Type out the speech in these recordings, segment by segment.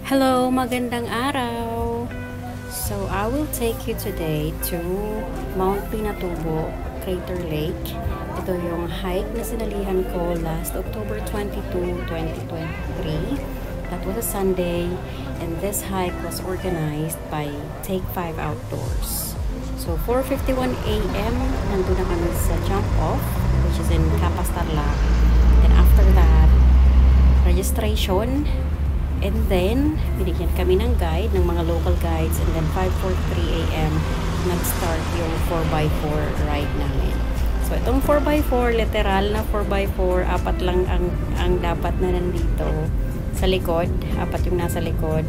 Hello, magandang araw! So, I will take you today to Mount Pinatubo, Crater Lake. Ito yung hike na sinalihan ko last October 22, 2023. That was a Sunday, and this hike was organized by Take 5 Outdoors. So, 4:51 a.m., nandun na kami sa jump off, which is in Capas Tarlac. And after that, registration. And then, binigyan kami ng guide, ng mga local guides. And then, 5:43 a.m., nag-start yung 4x4 ride namin. So, itong 4x4, literal na 4x4, apat lang ang dapat na nandito sa likod. Apat yung nasa likod.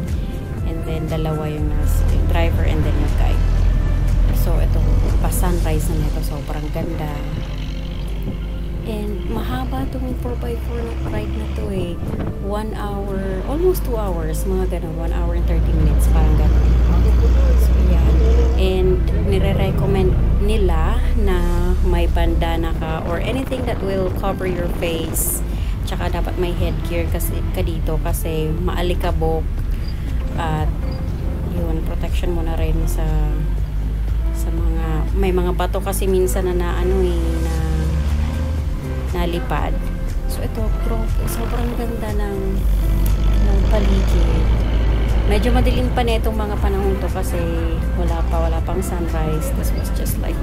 And then, dalawa yung driver and then yung guide. So, ito, pa-sunrise na nito. Sobrang ganda. And mahaba itong 4x4 na ride na to eh. 1 hour, almost 2 hours, mga ganun. 1 hour and 30 minutes, parang ganun. So, yan. And nire-recommend nila na may bandana ka or anything that will cover your face. Tsaka dapat may headgear ka dito kasi maalikabok. At yun, protection mo na rin sa mga, may mga bato kasi minsan na nalipad. So ito, sobrang ganda ng paligid. Medyo madilim pa na itong mga panahon to kasi wala pang sunrise. This was just like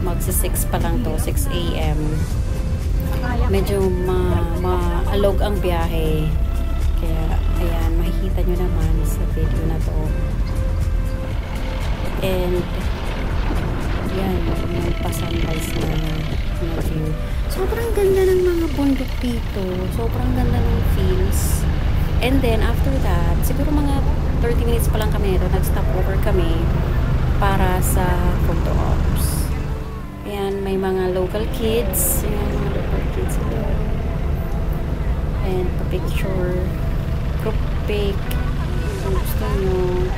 magsi-6 pa lang to, 6 a.m. Medyo maalog ang biyahe. Kaya ayan, makikita nyo naman sa video na to. And yan, yung pa-sunrise na view. Sobrang ganda ng mga bundok dito. Sobrang ganda ng feels. And then, after that, siguro mga 30 minutes pa lang kami nito, nag-stop over kami para sa photo ops. Ayan, may mga local kids. Ayan, mga local kids. And pa-picture. Group pic. Kung gusto nyo.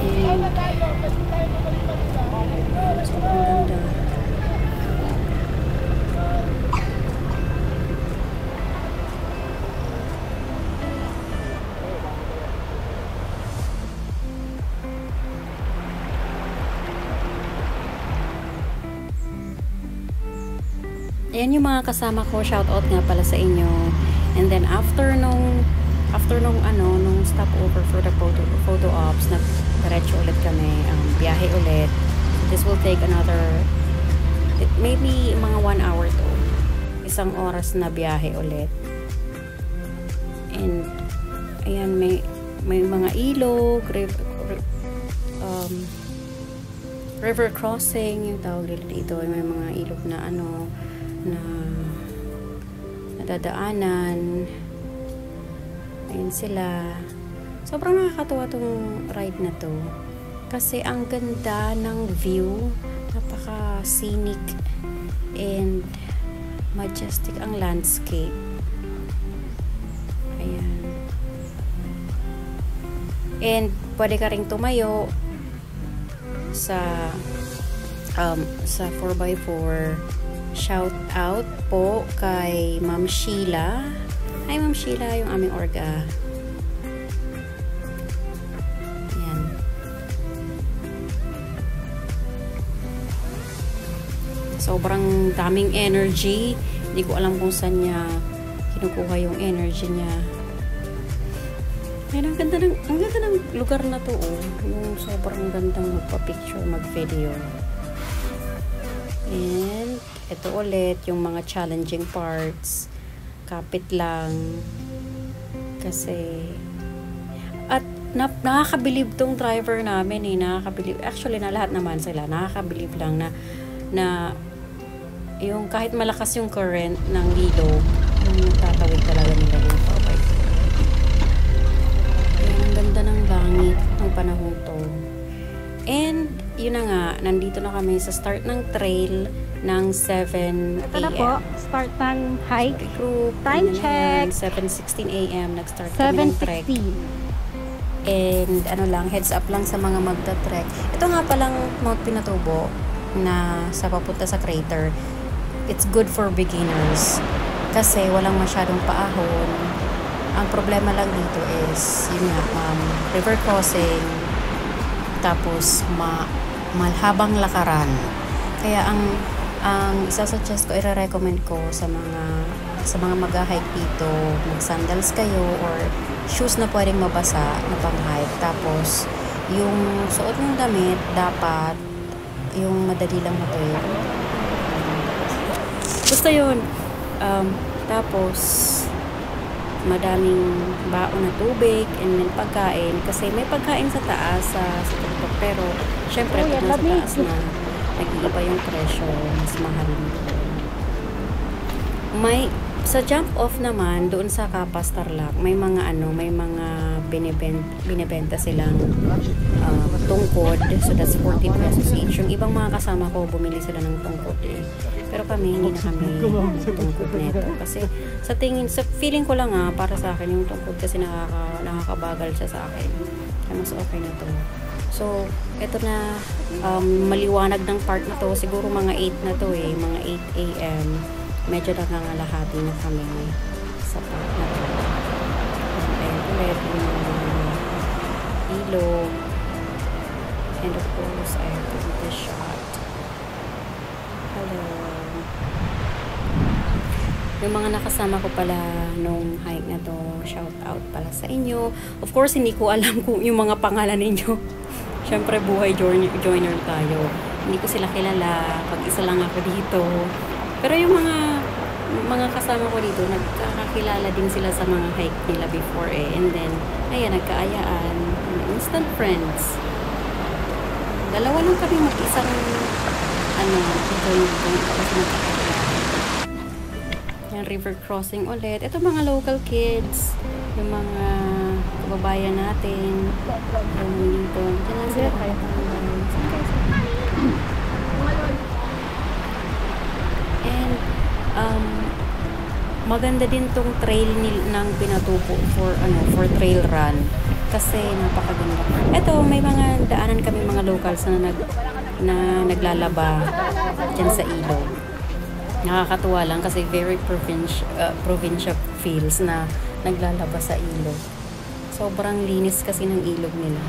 And sobrang ganda. Ayan yung mga kasama ko, shoutout nga pala sa inyo. And then after nung stopover for the photo ops, diretso ulit kami, biyahe ulit. This will take another, maybe mga 1 hour to. Isang oras na biyahe ulit. And ayan, may mga ilog, river crossing, yung tawag nila dito. May mga ilog na na nadadaanan. Ayun sila. Sobrang nakakatuwa tong ride na to kasi ang ganda ng view, napaka scenic and majestic ang landscape. Ayan. And pwede ka ring tumayo sa 4x4. Shout out po kay Ma'am Sheila. Hi Ma'am Sheila, yung aming orga. Ayan. Sobrang daming energy. Hindi ko alam kung saan niya kinukuha yung energy niya. Ayan, ang ganda ng lugar na to, oh. Yung sobrang gandang magpa-picture, mag-video. And ito ulit yung mga challenging parts. Kapit lang kasi at nakakabilib tong driver namin eh. Nakakabilib. Actually, na lahat naman sila. Nakakabilib lang na yung kahit malakas yung current ng ilog, yung tatawid talaga nila yung 4x4. Ayan, ang ganda ng langit ng panahon to. And yun na nga, nandito na kami sa start ng trail ng 7 a.m. Ito na po, start ng hike. Group, Time check. 7:16 a.m. Nag-start kami ng trek. 7:16. And heads up lang sa mga magta-trek. Ito nga palang Mount Pinatubo na sa papunta sa crater. It's good for beginners kasi walang masyadong paahon. Ang problema lang dito is, yun nga, river crossing, tapos malhabang lakaran. Kaya ang isa-suggest ko, i-recommend ko sa mga mag-hike dito, mag-sandals kayo or shoes na pwedeng mabasa na pang-hike. Tapos, yung suot ng damit, dapat yung madali lang matuyo. Basta yun. Tapos, madaming baon na tubig and then pagkain. Kasi may pagkain sa taas, sa tuktok. Pero, syempre, pag nasa taas na, nag-iiba yung presyo, mas mahal nito. Sa jump off naman, doon sa Kapas Tarlac, may mga binibenta silang tungkod. So that's 40 pesos each. Yung ibang mga kasama ko, bumili sila ng tungkod eh. Pero kami, hindi na kami tungkod neto. Kasi sa feeling ko lang para sa akin, yung tungkod kasi nakakabagal siya sa akin. Kaya mas okay na to. So, eto na, maliwanag ng part na to. Siguro mga 8 na to eh. Mga 8 a.m. Medyo nangangalahati na kami sa part na to. And ulit, yung ilog. And of course, I have to do this shot. Hello. Yung mga nakasama ko pala nung hike na to, shout out pala sa inyo. Of course, hindi ko alam kung yung mga pangalan ninyo. Syempre, buhay joiner tayo. Hindi ko sila kilala. Pag-isa lang ako dito. Pero yung mga kasama ko dito, nagkakakilala din sila sa mga hike nila before eh. And then, ayan, nagkaayaan. Instant friends. Dalawa lang kami mag-isang join kasi nagkakilala. Yan, river crossing ulit. Ito mga local kids. Yung mga kababayan natin. Yung dito. Diyan lang sila kayo. And, maganda din tong trail ng Pinatubo for trail run kasi napakaganda. Ito, may mga daanan kami mga locals na naglalaba dyan sa ilog. Nakakatuwa lang kasi very provincial feels na naglalaba sa ilog. Sobrang linis kasi ng ilog nila.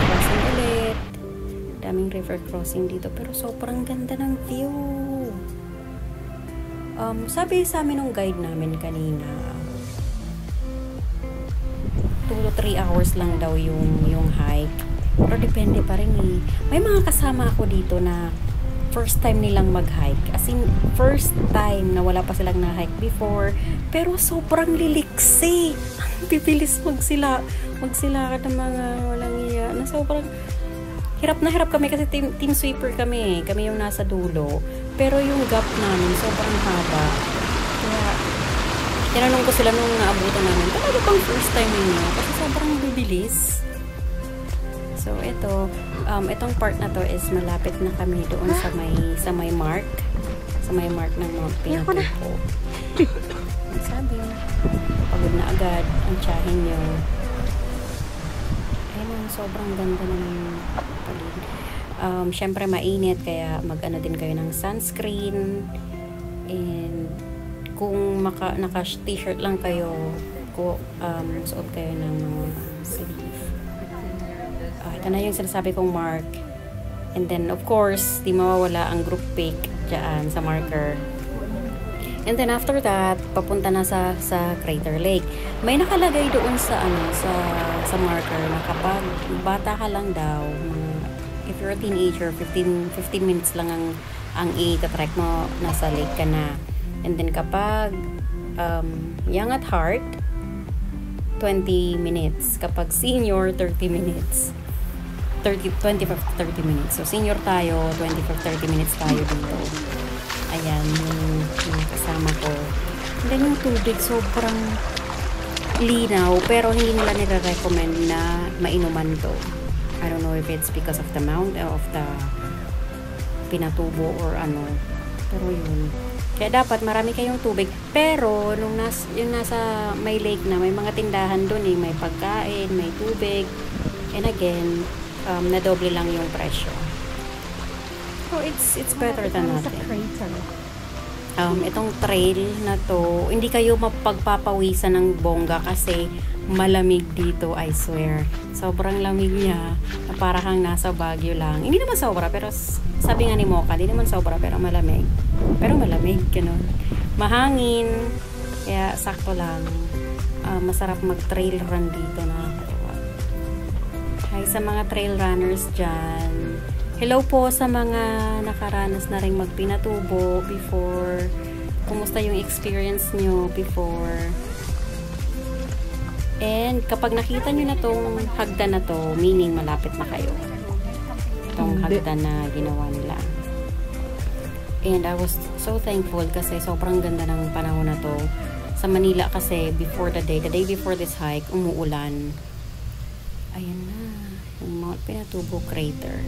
Crossing ulit. Daming river crossing dito pero sobrang ganda ng view. Sabi sa amin ng guide namin kanina, 2 to 3 hours lang daw yung hike. Pero depende pa rin eh. May mga kasama ako dito na first time nilang mag-hike. As in, first time na wala pa silang na-hike before. Pero sobrang liliksi. Ang bibilis magsila ka ng mga walang iya. Na sobrang hirap na hirap kami kasi team sweeper kami. Kami yung nasa dulo. Pero yung gap namin sobrang haba. Kaya tinanong ko sila nung naabutan namin, talaga bang first time ninyo? Kasi sobrang bibilis. So itong part na to is malapit na kami doon sa may mark. Sa may mark ng Mount Pinatubo. Sabi, pagod na agad ang tiyahin nyo. Ayun, sobrang ganda ng paligid. Syempre mainit kaya mag-ano din kayo ng sunscreen. And kung naka-t-shirt lang kayo, suot kayo ng mga sleeve. Ito na yung sinasabi kong mark. And then of course, di mawawala ang group pic dyan sa marker. And then after that, papunta na sa Crater Lake. May nakalagay doon sa marker na kapag bata ka lang daw, if you're a teenager, 15 minutes lang ang i-trek mo, nasa lake ka na. And then kapag young at heart, 20 minutes. Kapag senior, 30 minutes. 25-30 minutes. So senior tayo, 25-30 minutes tayo dito. Ayan, yung kasama ko. And then yung tubig, sobrang linaw, pero hindi nila nire-recommend na mainuman to. I don't know if it's because of the Pinatubo or ano. Pero yun. Kaya dapat marami kayong tubig. Pero yung nasa may lake na, may mga tindahan dun eh. May pagkain, may tubig. And again, nadoble lang yung presyo. So it's better than nothing. Itong trail na to, hindi kayo mapagpapawisan ng bongga kasi malamig dito, I swear. Sobrang lamig niya, na para kang nasa Baguio lang. Hindi naman sobra, pero sabi nga ni Mocha, hindi naman sobra, pero malamig. Pero malamig, ganun. Mahangin, kaya sakto lang. Masarap mag-trail run dito, nakakatuwa. Hi sa mga trail runners dyan. Hello po sa mga nakaranas na rin magpinatubo before. Kumusta yung experience nyo before? And kapag nakita nyo na tong hagdan na to, meaning malapit na kayo. Itong hagdan na ginawa nila. And I was so thankful kasi sobrang ganda ng panahon na to. Sa Manila kasi the day before this hike, umuulan. Ayan na, yung Mount Pinatubo crater.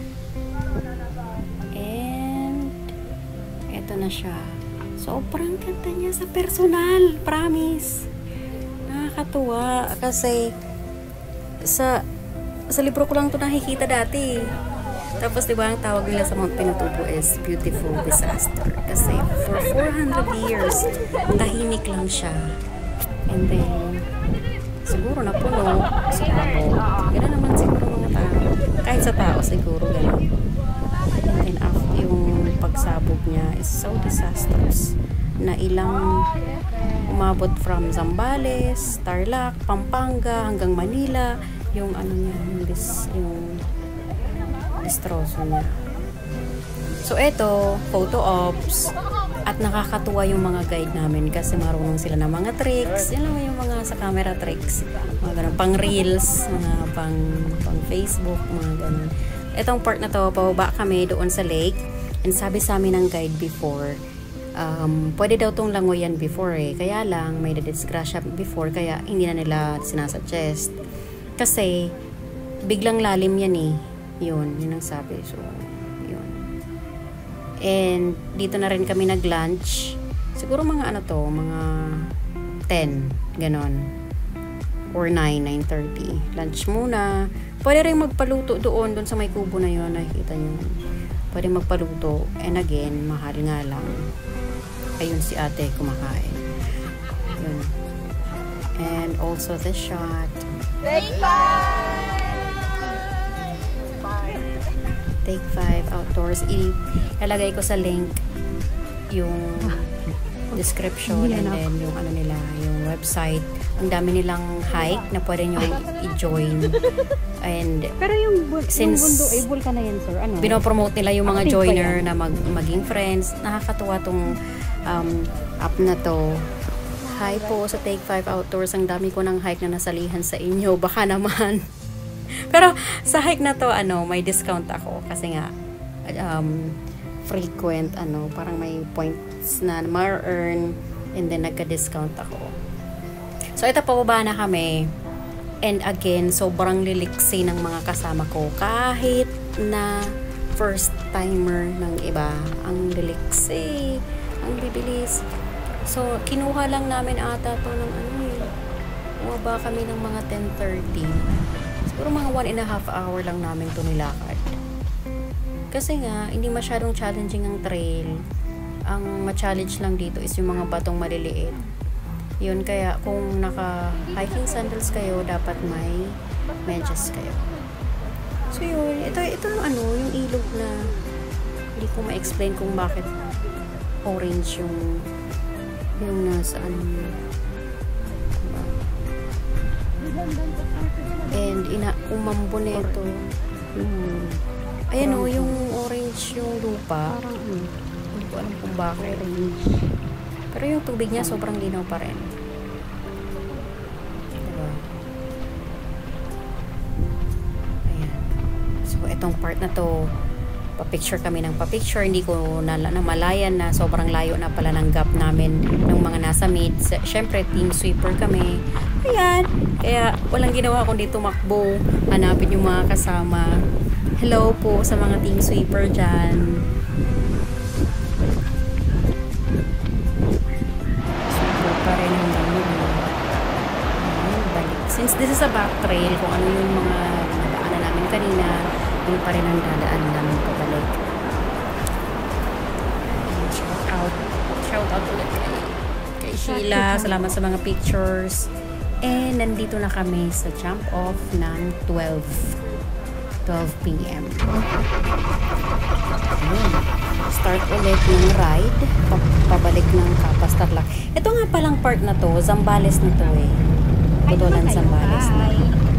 And eto na siya. Sobrang ganda niya sa personal, promise. Nakakatuwa kasi sa libro ko lang ito nakikita dati. Tapos diba ang tawag nila sa Mount Pinatubo is beautiful disaster kasi for 400 years tahimik lang siya, and then siguro napuno siguro, gano'n naman siguro mga tao, kahit sa tao siguro gano'n. And then after yung pagsabog niya is so disastrous na ilang umabot from Zambales, Tarlac, Pampanga hanggang Manila yung ano niya, yung destroso niya. So eto, photo ops, at nakakatuwa yung mga guide namin kasi marunong sila ng mga tricks. Yan lang yung mga sa camera tricks, mga ganun, pang reels, mga pang Facebook, mga ganun. Etong part na to, pababa kami doon sa lake, and sabi sa amin ng guide before, pwede daw tong langoyan before kaya lang may disgrasya before, kaya hindi na nila sinasuggest kasi biglang lalim yan yun ang sabi. So yun, and dito na rin kami nag-lunch, siguro mga mga 10 ganon or 9:30 lunch muna. Pwede rin magpaluto doon sa may kubo na yun, nakikita nyo, pwede magpaluto, and again mahal nga lang. Ayun si ate kumakain yun. And also the shot, Take 5 outdoors. Ilalagay ko sa link yung description and then yung nila, yung website. Ang dami nilang hike na pwede nyo i-join. And pero yung since bundo ay vulkan na yan, sir. Binopromote nila yung mga joiner na maging friends. Nakakatuwa tong app na to. Hi po sa Take 5 Outdoors. Ang dami ko ng hike na nasalihan sa inyo. Baka naman. Pero sa hike na to, may discount ako kasi nga frequent, parang may points na ma-earn, and then nagka-discount ako. So ito, pababa na kami, and again sobrang liliksi ng mga kasama ko kahit na first timer ng iba. Ang liliksi, ang bibilis. So kinuha lang namin ata to ng bumaba kami ng mga 10:30. Siguro mga 1.5 hour lang namin ito nilakad. Kasi nga, hindi masyadong challenging ang trail. Ang ma-challenge lang dito is yung mga batong maliliit. Yun, kaya kung naka-hiking sandals kayo, dapat may medyas kayo. So yun, ito yung ilog na hindi ko ma-explain kung bakit orange yung nasa and umambo na ito. Ayan yung orange yung lupa. Parang hindi ko alam kung bakit. Pero yung tubig niya sobrang linaw pa rin. Diba? Ayan. So itong part na to, pa-picture kami ng pa-picture. Hindi ko namalayan na sobrang layo na pala ng gap namin ng mga nasa mid. Siyempre, team sweeper kami. Ayan. Kaya walang ginawa kundi tumakbo. Hanapin yung mga kasama. Hello po sa mga team sweeper dyan. Sweeper pa rin hanggang doon. Balik. Since this is a back trail, kung ano yung mga nadaanan namin kanina, yun pa rin ang dadaan namin pabalik. Shout out shout out ulit kay Sheila. Salamat sa mga pictures. And nandito na kami sa jump off ng 12 p.m. Start ulit ng ride pabalik ng Capas Tarlac. Ito nga palang part na to, Zambales na to eh. Putulan Zambales na.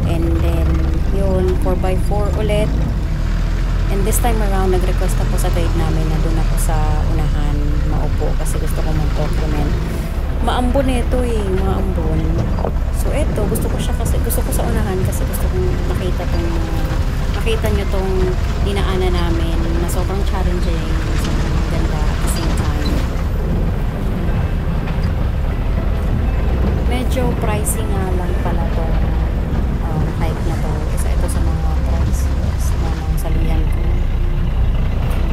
And then yun, 4x4 ulit. And this time around, nag-request ako sa guide namin na doon ako sa unahan maupo kasi gusto ko mag-document. Maambon ito eh, maambon. So eto, gusto ko sa unahan kasi gusto kong makita nyo tong dinaanan namin na sobrang challenging, sobrang ganda at the same time. Medyo pricey nga lang pala tong hike na to. Isa ito sa mga prices na salihan ko.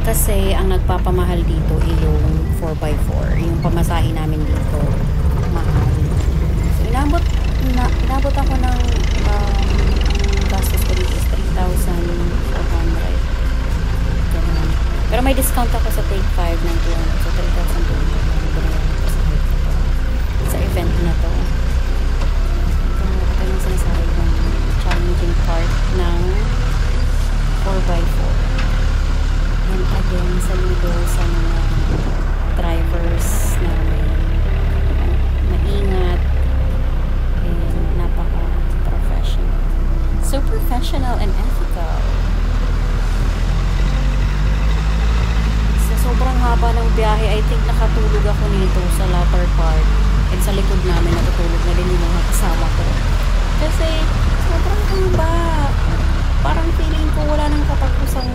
Kasi ang nagpapamahal dito ay yung 4x4. Yung pamasahe namin dito, mahal. So inabot ako ng gastos ko dito is 3,400. Ganun. Pero may discount ako sa Take 5 ng 200. So 3,200 sa event na to. Ito yung sinasabi kong challenging part ng 4x4. And again, saludo sa mga drivers na maingat and napaka-professional. So professional and ethical. Sa sobrang haba ng biyahe, I think nakatulog ako nito sa latter part. And sa likod namin, natutulog na din yung mga kasama ko. Kasi sobrang haba. Parang feeling ko wala nang katapusang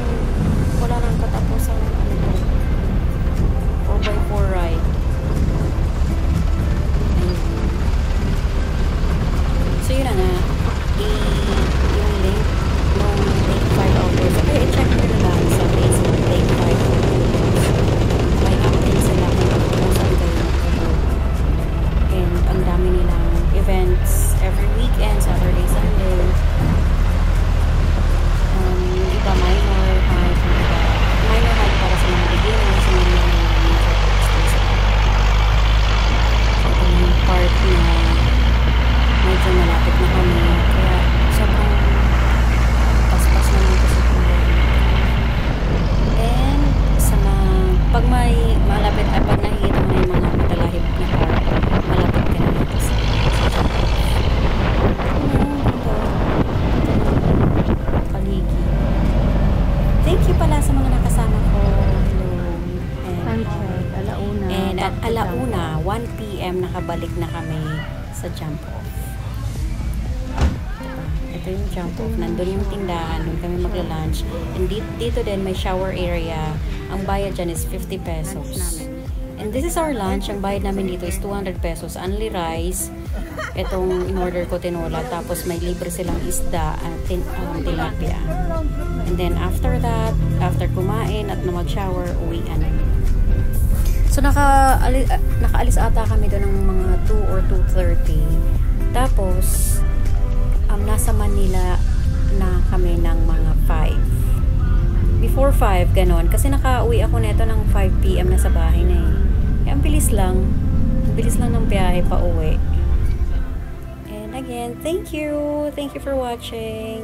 4x4 ride. So yun na nga, yung link nung Take 5 hours. Okay, i-check nyo na lang sa Facebook Take 5 hours. May update sila kung saan kayo nagtulog. And ang dami nilang events every weekend, Saturday, Sunday. Yung iba minor hike, para sa mga beginners, sa mga so ito yung part na medyo malapit na kami, kaya sobrang paspas na lang kasi kung and pag may malapit ay pag nakikita mo na yung mga matalahib na car, malapit ka na dito sa paligi. Thank you pala sa mga nakasama ko. Hello. And at alauna, 1 p.m. nakabalik na kami sa jump off. Ito yung jump off. Nandun yung tindahan. Doon kami magla-lunch. And dito din may shower area. Ang bayad dyan is 50 pesos. And this is our lunch. Ang bayad namin dito is 200 pesos. Only rice. Itong in-order ko tinola. Tapos may libre silang isda at tilapia. And then after that, after kumain at na mag-shower, uwian. So nakaalis ata kami doon ng mga 2 or 2:30. Tapos nasa Manila na kami ng mga 5. Before 5, ganon. Kasi nakauwi ako neto ng 5 p.m. na sa bahay na eh. Ang bilis lang. Ang bilis lang ng biyahe pa uwi. And again, thank you. Thank you for watching.